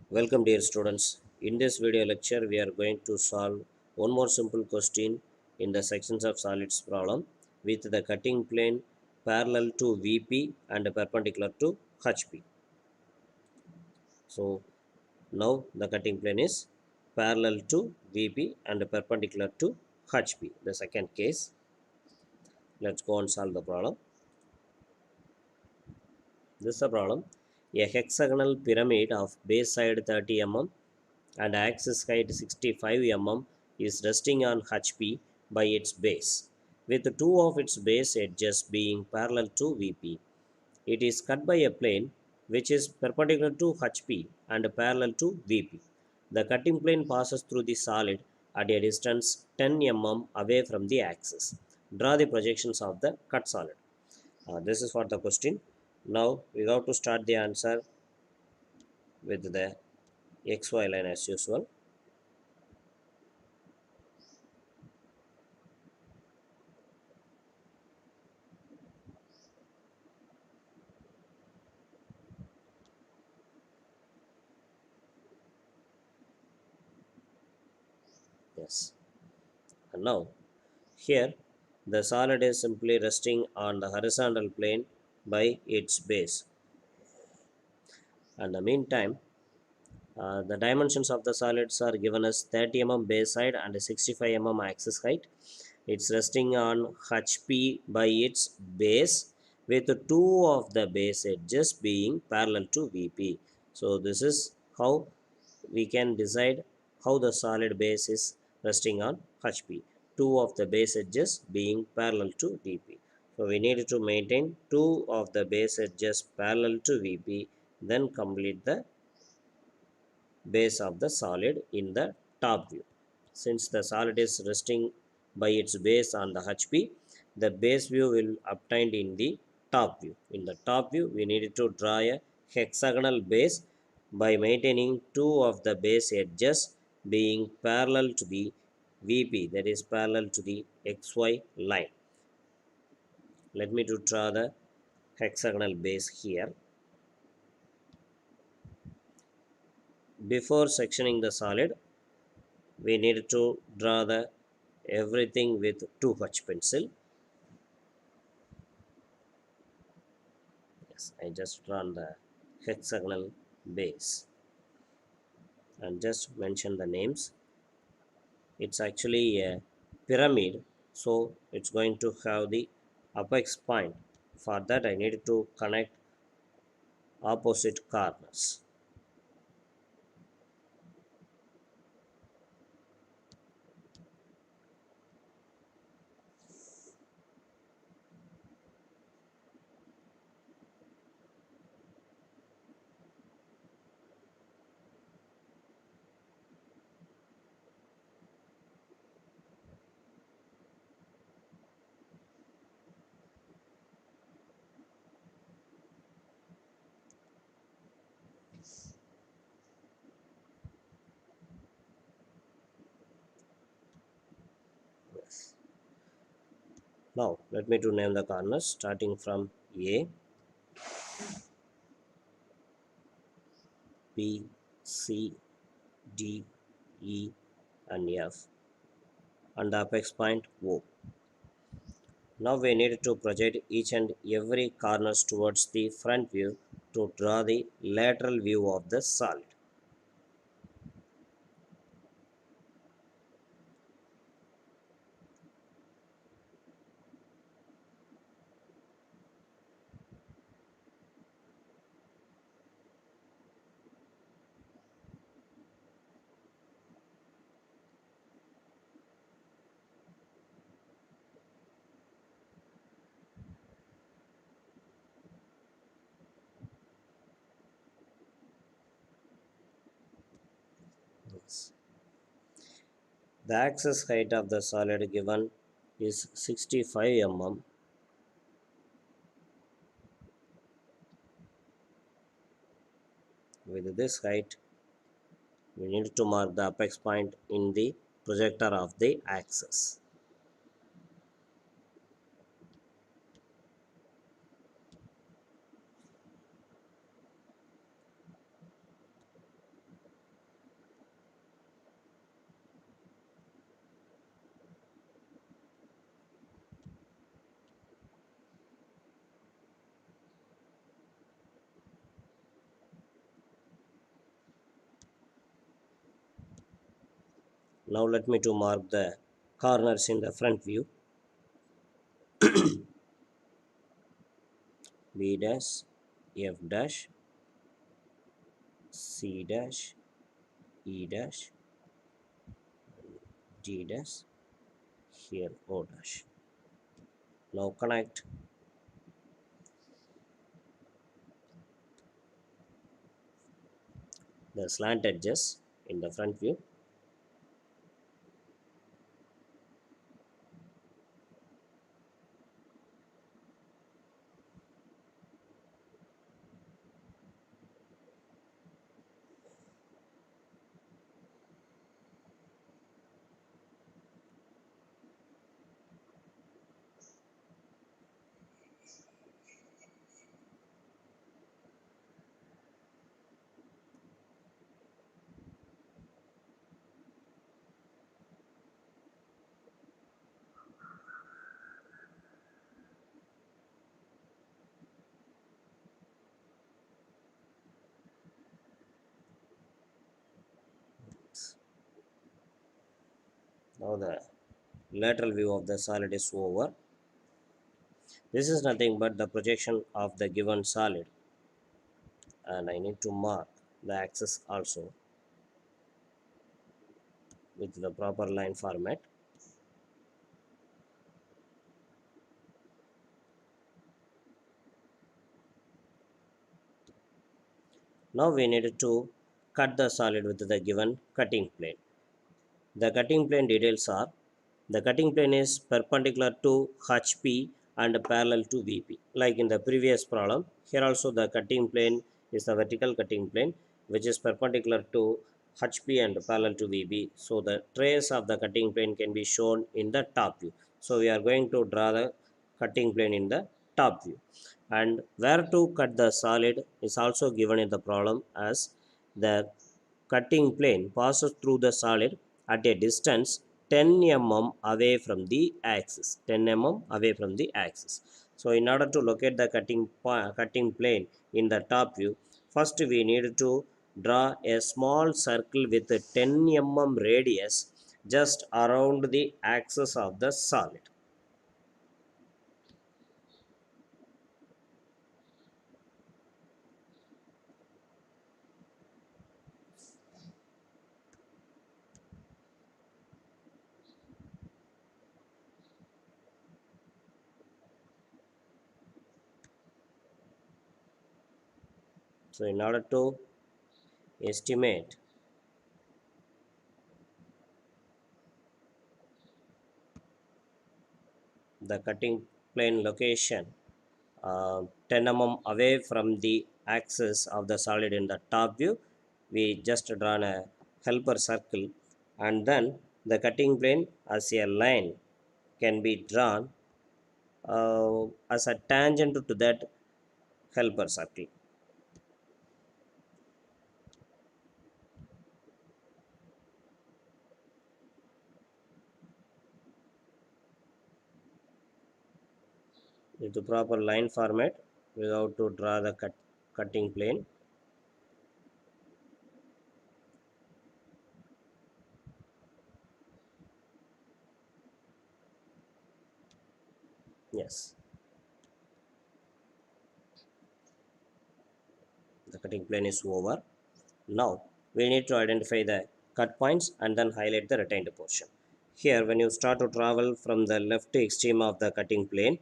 Welcome dear students. In this video lecture we are going to solve one more simple question in the sections of solids problem with the cutting plane parallel to VP and perpendicular to HP. So now the cutting plane is parallel to VP and perpendicular to HP. The second case. Let's go and solve the problem. This is the problem. A hexagonal pyramid of base side 30 mm and axis height 65 mm is resting on HP by its base, with two of its base edges being parallel to VP. It is cut by a plane which is perpendicular to HP and parallel to VP. The cutting plane passes through the solid at a distance 10 mm away from the axis. Draw the projections of the cut solid. This is for the question. Now we have to start the answer with the XY line as usual. Yes. And now here the solid is simply resting on the horizontal plane by its base. And the meantime, the dimensions of the solids are given as 30 mm base side and 65 mm axis height. It's resting on HP by its base with two of the base edges being parallel to VP. So this is how we can decide how the solid base is resting on HP. Two of the base edges being parallel to VP. So we need to maintain two of the base edges parallel to VP, then complete the base of the solid in the top view. Since the solid is resting by its base on the HP, the base view will obtained in the top view. In the top view, we need to draw a hexagonal base by maintaining two of the base edges being parallel to the VP, that is parallel to the XY line. Let me to draw the hexagonal base here. Before sectioning the solid, we need to draw the everything with 2H pencil. Yes, I just drawn the hexagonal base and just mention the names. It's actually a pyramid, so it's going to have the apex point. For that I need to connect opposite corners. Yes. Now let me to name the corners starting from A, B, C, D, E and F and the apex point O. Now we need to project each and every corners towards the front view to draw the lateral view of the solid. Yes. The axis height of the solid given is 65 mm. With this height, we need to mark the apex point in the projector of the axis. Now let me to mark the corners in the front view. B dash, F dash, C dash, E dash, D dash, here O dash. Now connect the slant edges in the front view. Now the lateral view of the solid is over. This is nothing but the projection of the given solid, and I need to mark the axis also with the proper line format. Now we need to cut the solid with the given cutting plane. The cutting plane details are: the cutting plane is perpendicular to HP and parallel to VP. Like in the previous problem, here also the cutting plane is the vertical cutting plane which is perpendicular to HP and parallel to VP. So the trace of the cutting plane can be shown in the top view. So we are going to draw the cutting plane in the top view. And where to cut the solid is also given in the problem as the cutting plane passes through the solid at a distance 10 mm away from the axis. 10 mm away from the axis. So in order to locate the cutting plane in the top view, first we need to draw a small circle with a 10 mm radius just around the axis of the solid. So in order to estimate the cutting plane location 10 mm away from the axis of the solid in the top view, we just drawn a helper circle, and then the cutting plane as a line can be drawn as a tangent to that helper circle. With the proper line format, without to draw the cutting plane. Yes, the cutting plane is over. Now we need to identify the cut points and then highlight the retained portion. Here when you start to travel from the left extreme of the cutting plane,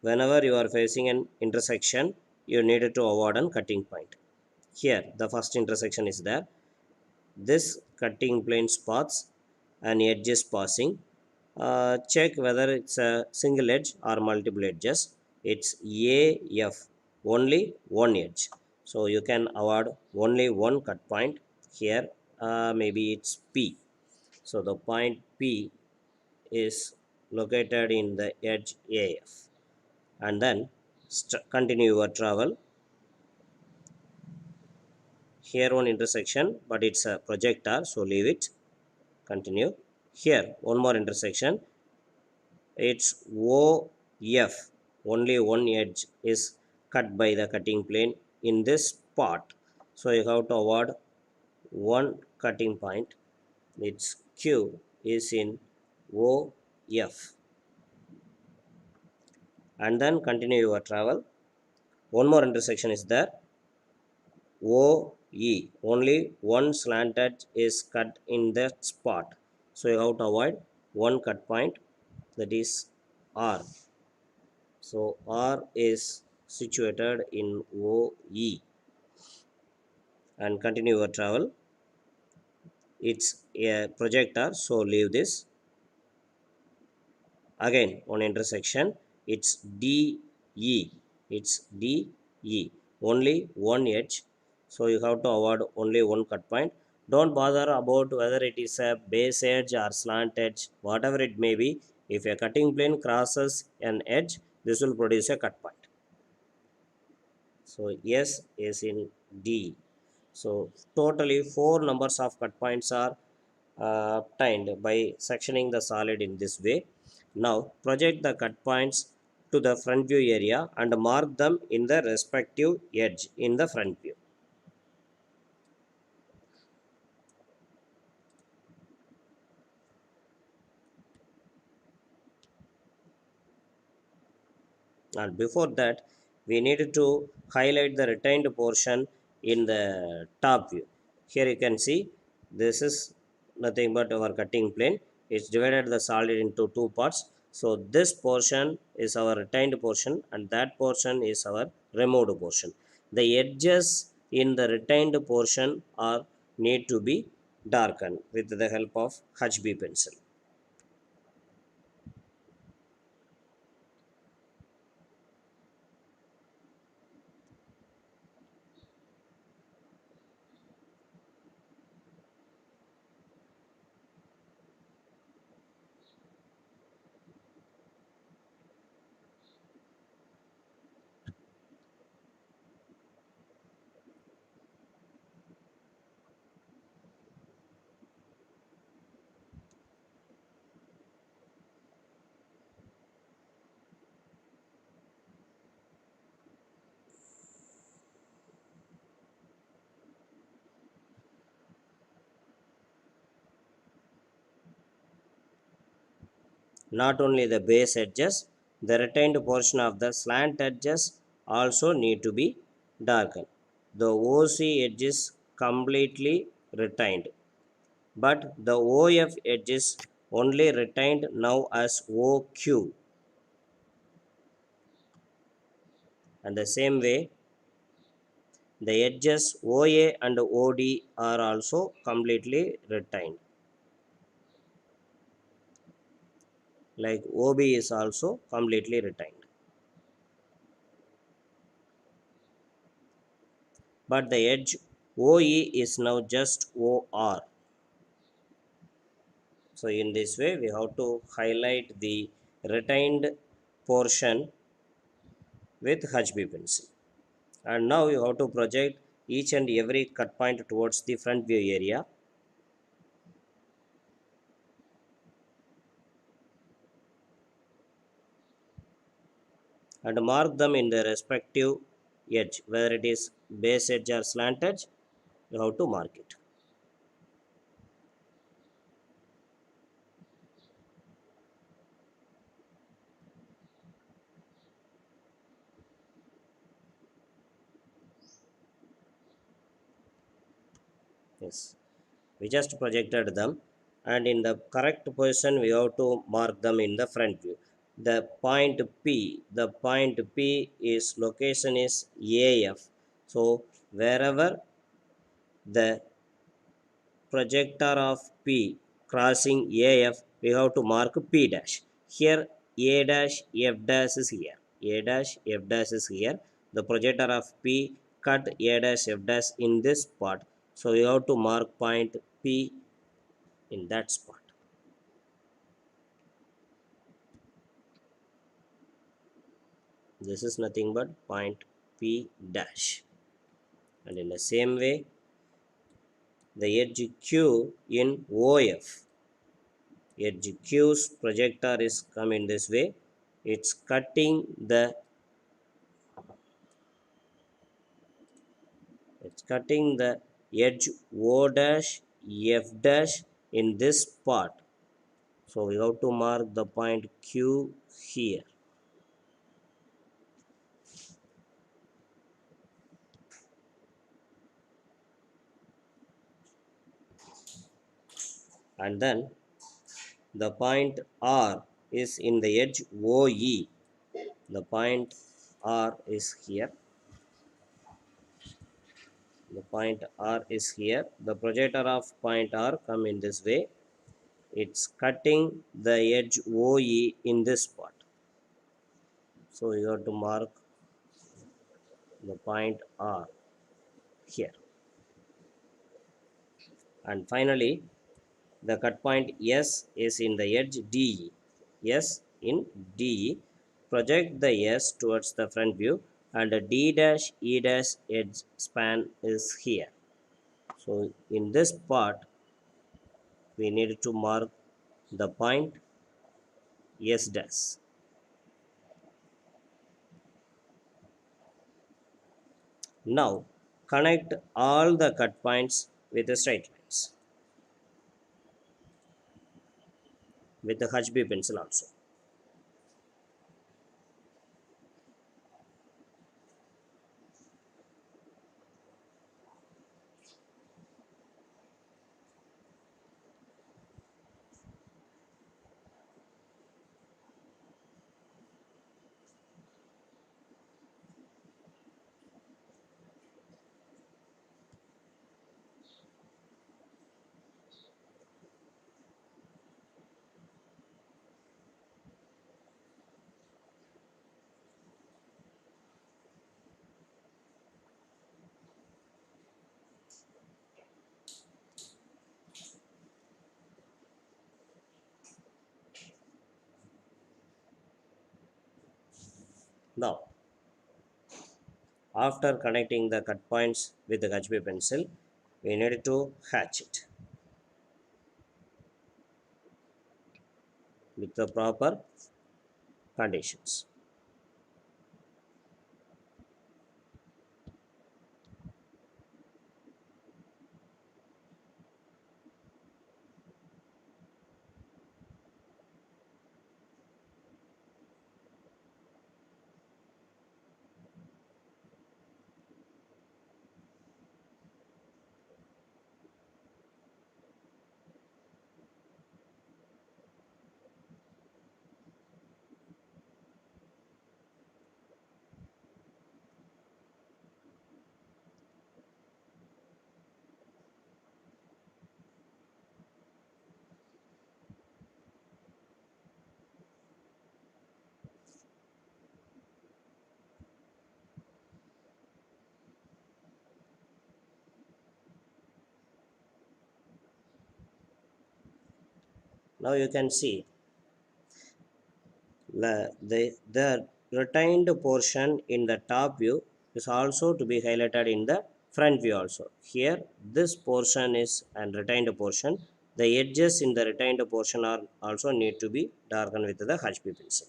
whenever you are facing an intersection, you need to avoid a cutting point. Here the first intersection is there. This cutting plane spots an edge is passing. Check whether it's a single edge or multiple edges. It's AF, only one edge. So you can avoid only one cut point here. Maybe it's P. So the point P is located in the edge AF. And then continue your travel. Here one intersection, but it's a projector, so leave it. Continue. Here one more intersection, it's OF, only one edge is cut by the cutting plane in this part. So you have to avoid one cutting point, its Q is in OF, and then continue your travel. One more intersection is there, OE. Only one slant edge is cut in that spot. So you have to avoid one cut point, that is R. So R is situated in OE, and continue your travel. It's a projector, so leave this. Again, one intersection, it's DE. It's DE. Only one edge, so you have to avoid only one cut point. Don't bother about whether it is a base edge or slant edge, whatever it may be. If a cutting plane crosses an edge, this will produce a cut point. So S is in D. So totally four numbers of cut points are obtained by sectioning the solid in this way. Now project the cut points to the front view area and mark them in the respective edge in the front view. And before that, we need to highlight the retained portion in the top view. Here you can see this is nothing but our cutting plane. It's divided the solid into two parts. So this portion is our retained portion and that portion is our removed portion. The edges in the retained portion are need to be darkened with the help of HB pencil. Not only the base edges, the retained portion of the slant edges also need to be darkened. The OC edge is completely retained, but the OF edge is only retained now as OQ. And the same way, the edges OA and OD are also completely retained. Like OB is also completely retained. But the edge OE is now just OR. So in this way we have to highlight the retained portion with HB pencil. And now you have to project each and every cut point towards the front view area. And mark them in the respective edge, whether it is base edge or slant edge, you have to mark it. Yes, we just projected them, and in the correct position we have to mark them in the front view. The point P, the point P is location is AF. So wherever the projector of P crossing AF, we have to mark P dash. Here A dash F dash is here, A dash F dash is here. The projector of P cut A dash F dash in this spot, so we have to mark point P in that spot. This is nothing but point P dash. And in the same way, the edge Q in OF, edge Q's projector is come in this way. It's cutting the edge O dash F dash in this part. So we have to mark the point Q here. And then the point R is in the edge OE. The point R is here. The point R is here. The projector of point R come in this way. It's cutting the edge OE in this part. So you have to mark the point R here. And finally, the cut point S is in the edge DE. S in DE. Project the S towards the front view and the D dash E dash edge span is here. So in this part, we need to mark the point S dash. Now connect all the cut points with the straight lines with the HB pencil also. Now after connecting the cut points with the HB pencil, we need to hatch it with the proper conditions. Now you can see the retained portion in the top view is also to be highlighted in the front view also. Here this portion is and retained portion. The edges in the retained portion are also need to be darkened with the HB pencil.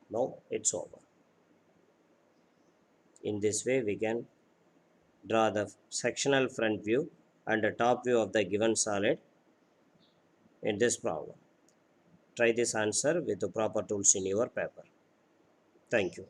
Now it's over. In this way we can draw the sectional front view and the top view of the given solid in this problem. try this answer with the proper tools in your paper. Thank you.